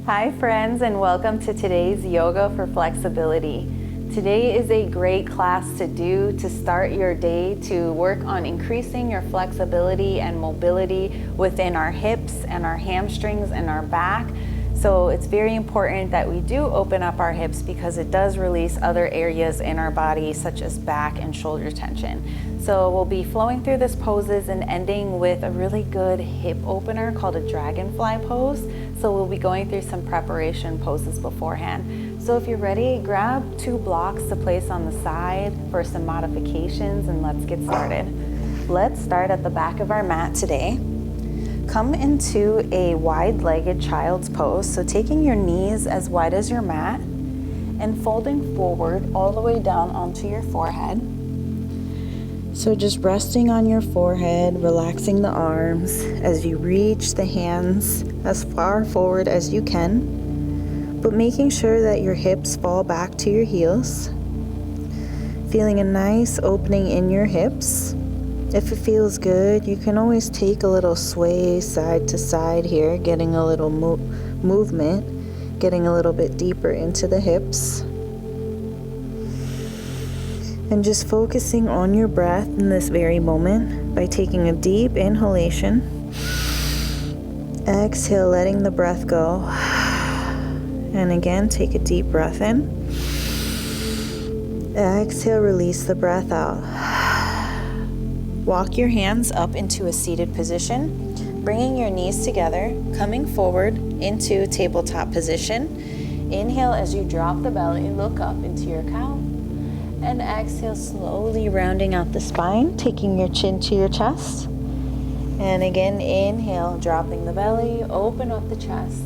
Hi friends, and welcome to today's Yoga for Flexibility. Today is a great class to do to start your day to work on increasing your flexibility and mobility within our hips and our hamstrings and our back. So it's very important that we do open up our hips because it does release other areas in our body such as back and shoulder tension. So we'll be flowing through this poses and ending with a really good hip opener called a dragonfly pose. So we'll be going through some preparation poses beforehand. So if you're ready, grab 2 blocks to place on the side for some modifications and let's get started. Let's start at the back of our mat today. Come into a wide-legged child's pose. So taking your knees as wide as your mat and folding forward all the way down onto your forehead. So just resting on your forehead, relaxing the arms as you reach the hands as far forward as you can, but making sure that your hips fall back to your heels. Feeling a nice opening in your hips. If it feels good, you can always take a little sway side to side here, getting a little movement, getting a little bit deeper into the hips. And just focusing on your breath in this very moment by taking a deep inhalation. Exhale, letting the breath go. And again, take a deep breath in. Exhale, release the breath out. Walk your hands up into a seated position, bringing your knees together, coming forward into tabletop position. Inhale as you drop the belly, look up into your cow. And exhale, slowly rounding out the spine, taking your chin to your chest. And again, inhale, dropping the belly, open up the chest.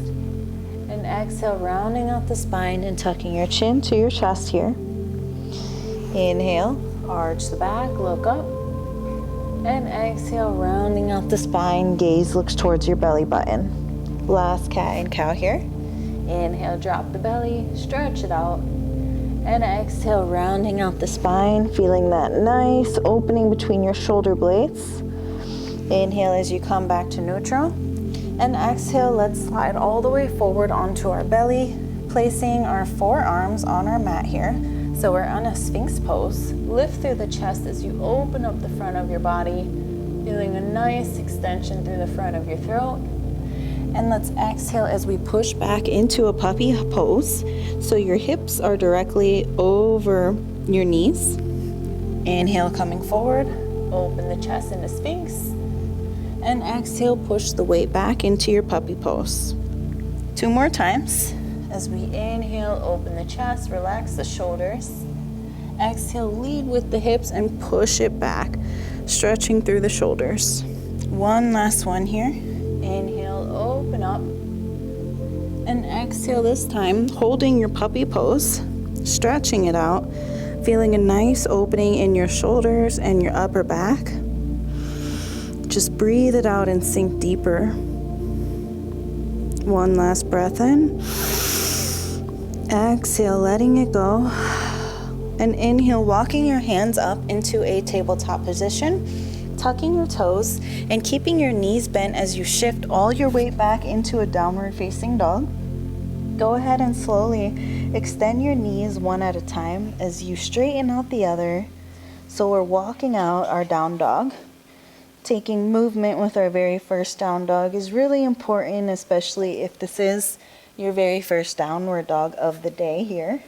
And exhale, rounding out the spine and tucking your chin to your chest here. Inhale, arch the back, look up. And exhale, rounding out the spine, gaze looks towards your belly button. Last cat and cow here. Inhale, drop the belly, stretch it out. And exhale, rounding out the spine, feeling that nice opening between your shoulder blades. Inhale as you come back to neutral. And exhale, let's slide all the way forward onto our belly, placing our forearms on our mat here. So we're on a Sphinx pose. Lift through the chest as you open up the front of your body, feeling a nice extension through the front of your throat. And let's exhale as we push back into a puppy pose. So your hips are directly over your knees. Inhale, coming forward, open the chest into Sphinx. And exhale, push the weight back into your puppy pose. 2 more times. As we inhale, open the chest, relax the shoulders. Exhale, lead with the hips and push it back, stretching through the shoulders. 1 last one here. Inhale, open up. And exhale this time, holding your puppy pose, stretching it out, feeling a nice opening in your shoulders and your upper back. Just breathe it out and sink deeper. 1 last breath in. Exhale, letting it go. And inhale, walking your hands up into a tabletop position, tucking your toes and keeping your knees bent as you shift all your weight back into a downward facing dog. Go ahead and slowly extend your knees one at a time as you straighten out the other. So we're walking out our down dog. Taking movement with our very first down dog is really important, especially if this is your very first downward dog of the day here,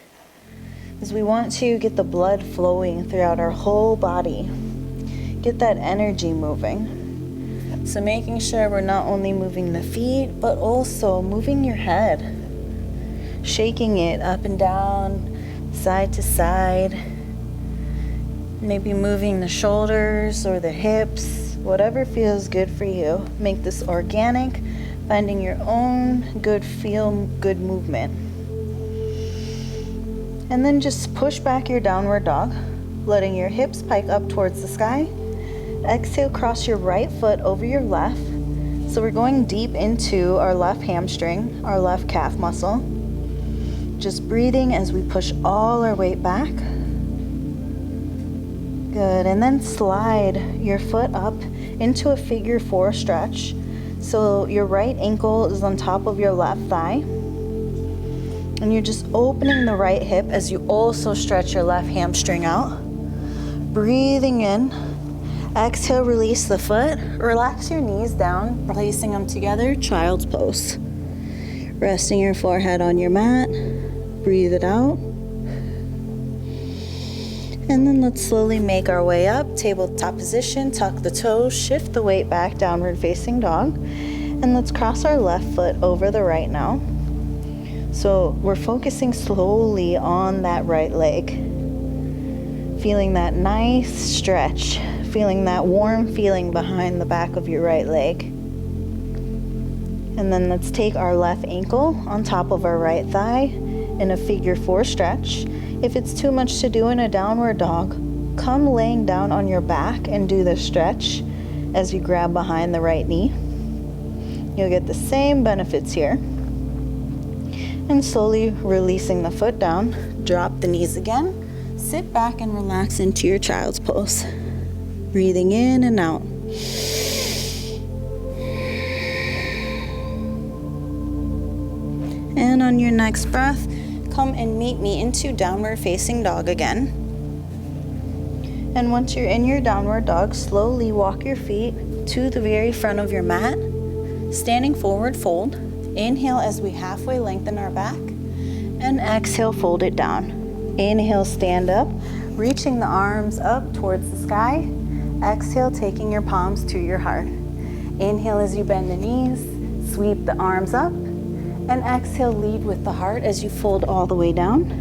is we want to get the blood flowing throughout our whole body. Get that energy moving. So making sure we're not only moving the feet, but also moving your head. Shaking it up and down, side to side. Maybe moving the shoulders or the hips, whatever feels good for you. Make this organic, finding your own good feel, good movement. And then just push back your downward dog, letting your hips pike up towards the sky. Exhale, cross your right foot over your left. So we're going deep into our left hamstring, our left calf muscle. Just breathing as we push all our weight back. Good, and then slide your foot up into a figure 4 stretch. So your right ankle is on top of your left thigh. And you're just opening the right hip as you also stretch your left hamstring out. Breathing in. Exhale, release the foot. Relax your knees down, placing them together, child's pose. Resting your forehead on your mat. Breathe it out. And then let's slowly make our way up. Tabletop position, tuck the toes, shift the weight back, downward facing dog. And let's cross our left foot over the right now. So we're focusing slowly on that right leg. Feeling that nice stretch, feeling that warm feeling behind the back of your right leg. And then let's take our left ankle on top of our right thigh in a figure 4 stretch. If it's too much to do in a downward dog, come laying down on your back and do the stretch as you grab behind the right knee. You'll get the same benefits here. And slowly releasing the foot down, drop the knees again. Sit back and relax into your child's pose. Breathing in and out. And on your next breath, come and meet me into downward facing dog again. And once you're in your downward dog, slowly walk your feet to the very front of your mat. Standing forward fold. Inhale as we halfway lengthen our back. And exhale, fold it down. Inhale, stand up, reaching the arms up towards the sky. Exhale, taking your palms to your heart. Inhale as you bend the knees, sweep the arms up. And exhale, lead with the heart as you fold all the way down.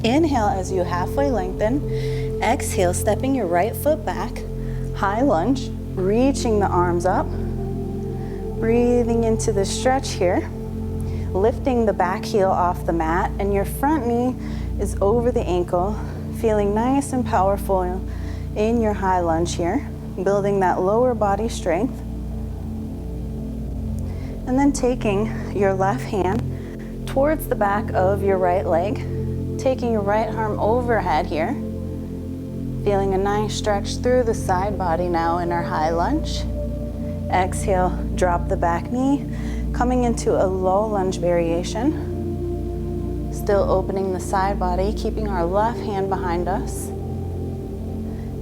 Inhale as you halfway lengthen. Exhale, stepping your right foot back. High lunge, reaching the arms up. Breathing into the stretch here. Lifting the back heel off the mat, and your front knee is over the ankle. Feeling nice and powerful in your high lunge here. Building that lower body strength. And then taking your left hand towards the back of your right leg. Taking your right arm overhead here. Feeling a nice stretch through the side body now in our high lunge. Exhale, drop the back knee. Coming into a low lunge variation. Still opening the side body, keeping our left hand behind us.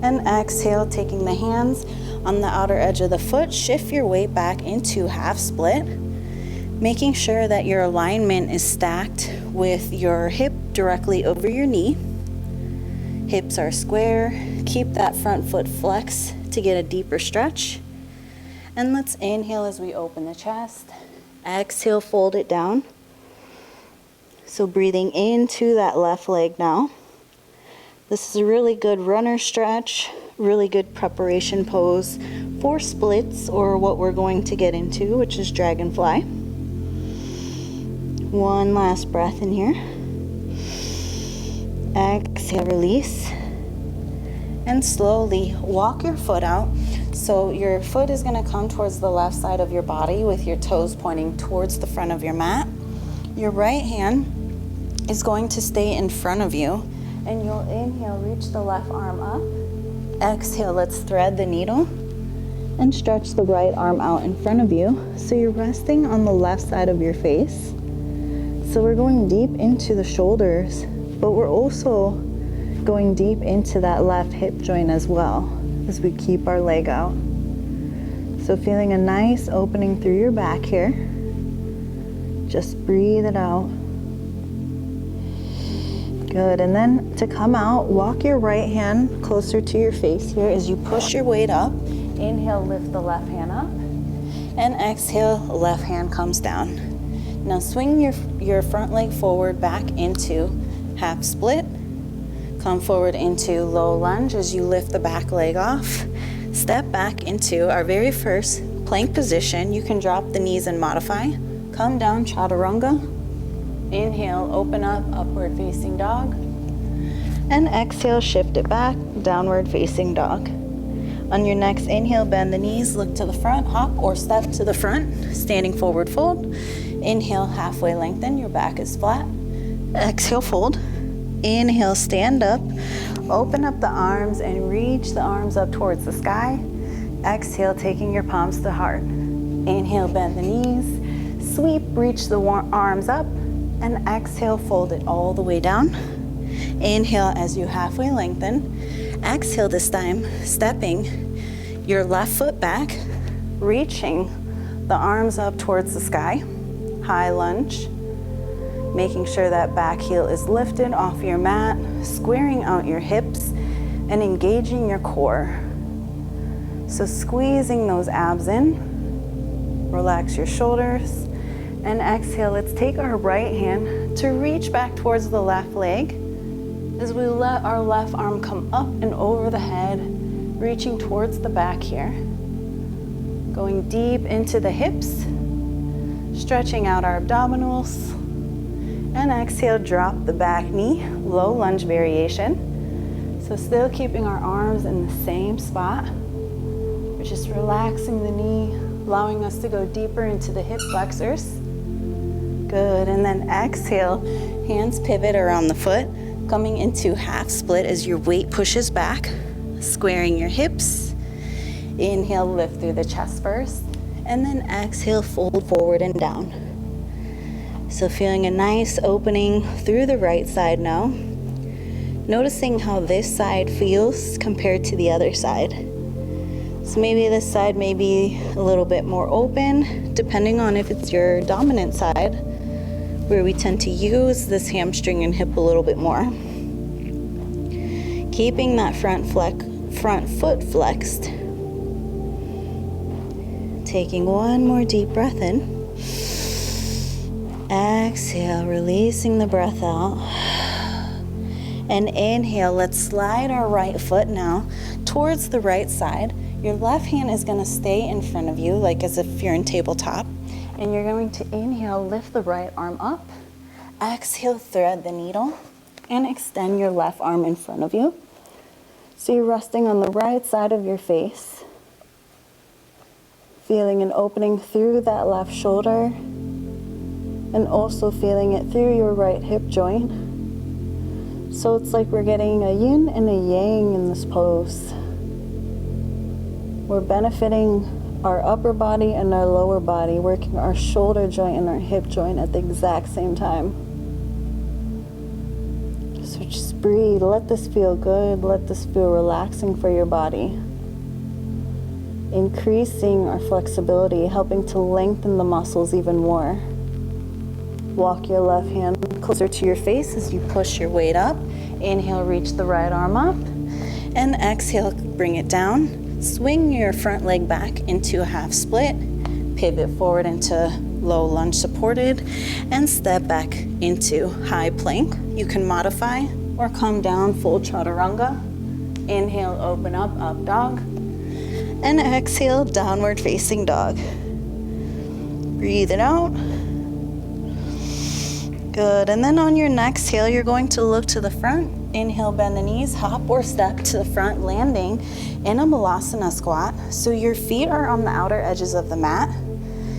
And exhale, taking the hands on the outer edge of the foot, shift your weight back into half split. Making sure that your alignment is stacked with your hip directly over your knee. Hips are square. Keep that front foot flexed to get a deeper stretch. And let's inhale as we open the chest. Exhale, fold it down. So breathing into that left leg now. This is a really good runner stretch, really good preparation pose for splits or what we're going to get into, which is dragonfly. One last breath in here. Exhale, release. And slowly walk your foot out. So your foot is going to come towards the left side of your body with your toes pointing towards the front of your mat. Your right hand is going to stay in front of you, and you'll inhale, reach the left arm up. Exhale, let's thread the needle and stretch the right arm out in front of you. So you're resting on the left side of your face. So we're going deep into the shoulders, but we're also going deep into that left hip joint as well as we keep our leg out. So feeling a nice opening through your back here. Just breathe it out. Good, and then to come out, walk your right hand closer to your face here as you push your weight up. Inhale, lift the left hand up. And exhale, left hand comes down. Now swing your front leg forward back into half split. Come forward into low lunge as you lift the back leg off. Step back into our very first plank position. You can drop the knees and modify. Come down, chaturanga. Inhale, open up, upward facing dog. And exhale, shift it back, downward facing dog. On your next inhale, bend the knees, look to the front, hop or step to the front, standing forward fold. Inhale, halfway lengthen, your back is flat. Exhale, fold. Inhale, stand up, open up the arms and reach the arms up towards the sky. Exhale, taking your palms to the heart. Inhale, bend the knees, sweep, reach the arms up. And exhale, fold it all the way down. Inhale as you halfway lengthen. Exhale this time, stepping your left foot back, reaching the arms up towards the sky. High lunge. Making sure that back heel is lifted off your mat, squaring out your hips and engaging your core. So squeezing those abs in, relax your shoulders, and exhale. Let's take our right hand to reach back towards the left leg as we let our left arm come up and over the head, reaching towards the back here. Going deep into the hips, stretching out our abdominals. And exhale, drop the back knee, low lunge variation. So still keeping our arms in the same spot. We're just relaxing the knee, allowing us to go deeper into the hip flexors. Good, and then exhale, hands pivot around the foot, coming into half split as your weight pushes back, squaring your hips. Inhale, lift through the chest first, and then exhale, fold forward and down. So feeling a nice opening through the right side now. Noticing how this side feels compared to the other side. So maybe this side may be a little bit more open, depending on if it's your dominant side, where we tend to use this hamstring and hip a little bit more. Keeping that front foot flexed. Taking one more deep breath in. Exhale, releasing the breath out. And inhale, let's slide our right foot now towards the right side. Your left hand is going to stay in front of you, like as if you're in tabletop. And you're going to inhale, lift the right arm up. Exhale, thread the needle. And extend your left arm in front of you. So you're resting on the right side of your face. Feeling an opening through that left shoulder. And also feeling it through your right hip joint. So it's like we're getting a yin and a yang in this pose. We're benefiting our upper body and our lower body, working our shoulder joint and our hip joint at the exact same time. So just breathe, let this feel good, let this feel relaxing for your body. Increasing our flexibility, helping to lengthen the muscles even more. Walk your left hand closer to your face as you push your weight up. Inhale, reach the right arm up. And exhale, bring it down. Swing your front leg back into a half split. Pivot forward into low lunge supported. And step back into high plank. You can modify or come down full chaturanga. Inhale, open up, up dog. And exhale, downward facing dog. Breathe it out. Good, and then on your next exhale, you're going to look to the front. Inhale, bend the knees, hop or step to the front, landing in a Malasana squat. So your feet are on the outer edges of the mat.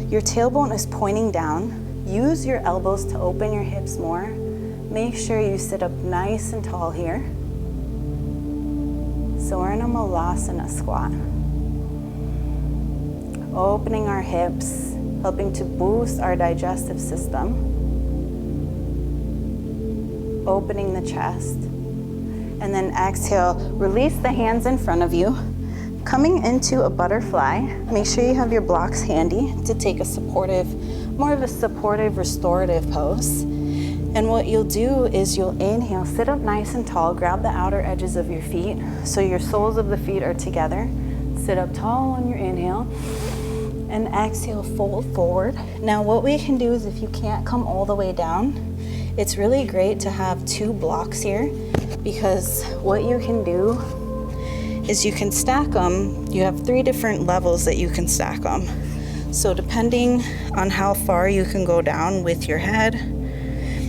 Your tailbone is pointing down. Use your elbows to open your hips more. Make sure you sit up nice and tall here. So we're in a Malasana squat. Opening our hips, helping to boost our digestive system. Opening the chest. And then exhale, release the hands in front of you. Coming into a butterfly, make sure you have your blocks handy to take more of a supportive, restorative pose. And what you'll do is you'll inhale, sit up nice and tall, grab the outer edges of your feet so your soles of the feet are together. Sit up tall on your inhale. And exhale, fold forward. Now what we can do is if you can't come all the way down, it's really great to have two blocks here because what you can do is you can stack them. You have 3 different levels that you can stack them. So depending on how far you can go down with your head,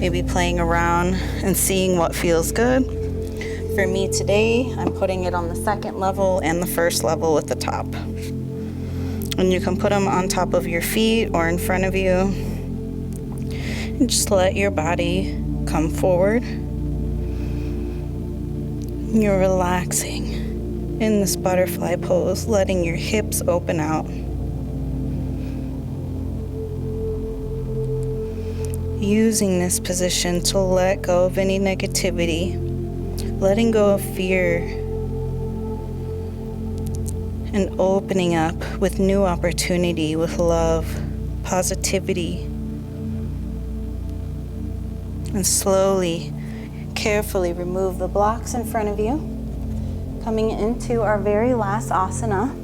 maybe playing around and seeing what feels good. For me today, I'm putting it on the 2nd level and the 1st level at the top. And you can put them on top of your feet or in front of you. And just let your body come forward. You're relaxing in this butterfly pose, letting your hips open out. using this position to let go of any negativity, letting go of fear, and opening up with new opportunity, with love, positivity. And slowly, carefully remove the blocks in front of you. Coming into our very last asana,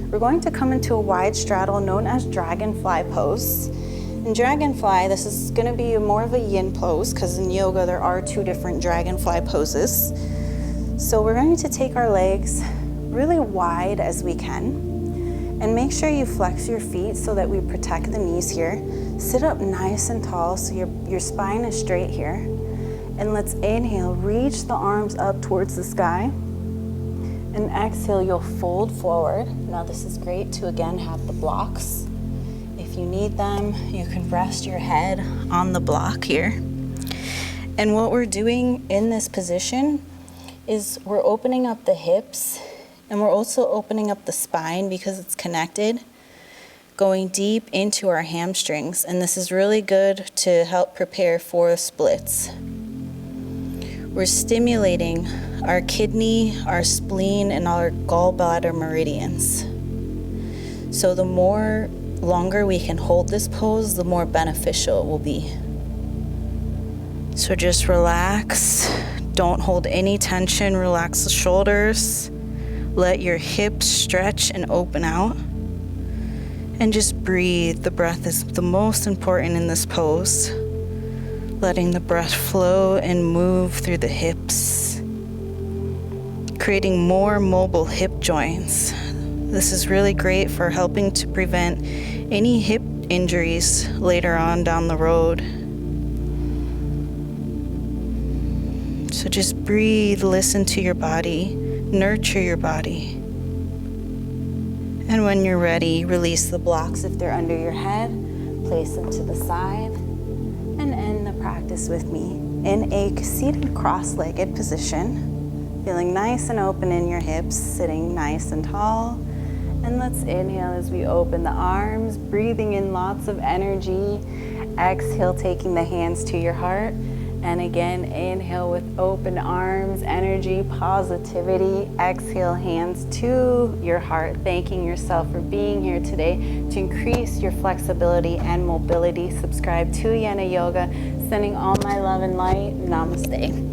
we're going to come into a wide straddle known as dragonfly pose. In dragonfly, this is going to be more of a yin pose, because in yoga there are 2 different dragonfly poses. So we're going to take our legs really wide as we can, and make sure you flex your feet so that we protect the knees here. Sit up nice and tall so your spine is straight here. And let's inhale, reach the arms up towards the sky. And exhale, you'll fold forward. Now this is great to again have the blocks. If you need them, you can rest your head on the block here. And what we're doing in this position is we're opening up the hips, and we're also opening up the spine because it's connected, going deep into our hamstrings. And this is really good to help prepare for splits. We're stimulating our kidney, our spleen, and our gallbladder meridians. So the more longer we can hold this pose, the more beneficial it will be. So just relax. Don't hold any tension. Relax the shoulders. Let your hips stretch and open out. And just breathe. The breath is the most important in this pose. Letting the breath flow and move through the hips, creating more mobile hip joints. This is really great for helping to prevent any hip injuries later on down the road. So just breathe, listen to your body, nurture your body. And when you're ready, release the blocks if they're under your head, place them to the side, and end the practice with me in a seated cross-legged position, feeling nice and open in your hips, sitting nice and tall. And let's inhale as we open the arms, breathing in lots of energy. Exhale, taking the hands to your heart. And again, inhale with open arms, energy, positivity. Exhale, hands to your heart, thanking yourself for being here today to increase your flexibility and mobility. Subscribe to Yena Yoga. Sending all my love and light. Namaste.